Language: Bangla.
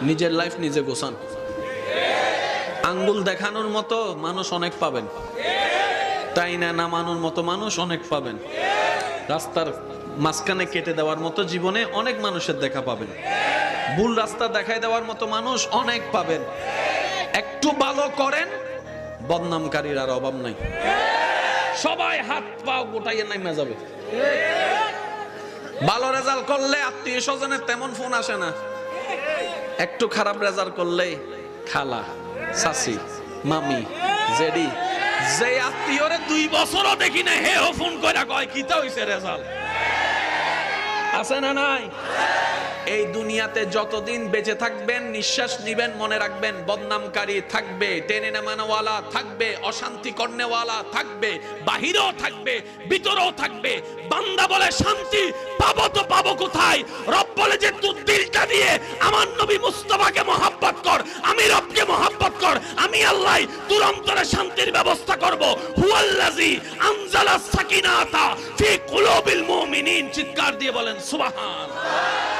নিজের লাইফ নিজে গোছান। আঙ্গুল দেখানোর মতো মানুষ অনেক পাবেন, তাই না নামানোর মতো মানুষ অনেক পাবেন, রাস্তার মাঝখানে কেটে দেওয়ার মতো জীবনে অনেক মানুষের দেখা পাবেন, ভুল রাস্তা দেখাই দেওয়ার মতো মানুষ অনেক পাবেন। একটু ভালো করেন, বদনামকারীর আর অভাব নাই, সবাই হাত পা গোটাইয়ে নামে যাবে। ভালো রেজাল্ট করলে আত্মীয় স্বজনের তেমন ফোন আসে না, একটু খারাপ রেজাল্ট করলে খালা, চাচি, মামি, জেডি, যে আত্মীয়রে 2 বছরও দেখি না হেও ফোন কইরা কয় কিতা হইছে রেজাল্ট, আছে না নাই? এই দুনিয়াতে যতদিন বেঁচে থাকবেন, নিঃশ্বাস নিবেন, মনে রাখবেন বদনামকারী থাকবে, টেনে নামানোওয়ালা থাকবে, অশান্তি করনেওয়ালা থাকবে, বাহিরেও থাকবে, ভিতরেও থাকবে। বান্দা বলে শান্তি পাবো তো পাবো কোথায়? রব বলে যে তুই দিলটা দিয়ে আমার নবী মুস্তাফাকে মহব্বত কর, আমি রবকে মহব্বত কর, আমি আল্লাহ তোর অন্তরে শান্তির ব্যবস্থা করব। হুয়াল্লাযী আনজালাস সাকিনাতা ফি কুলুবিল মুমিনিন। চিৎকার দিয়ে বলেন সুবহানাল্লাহ।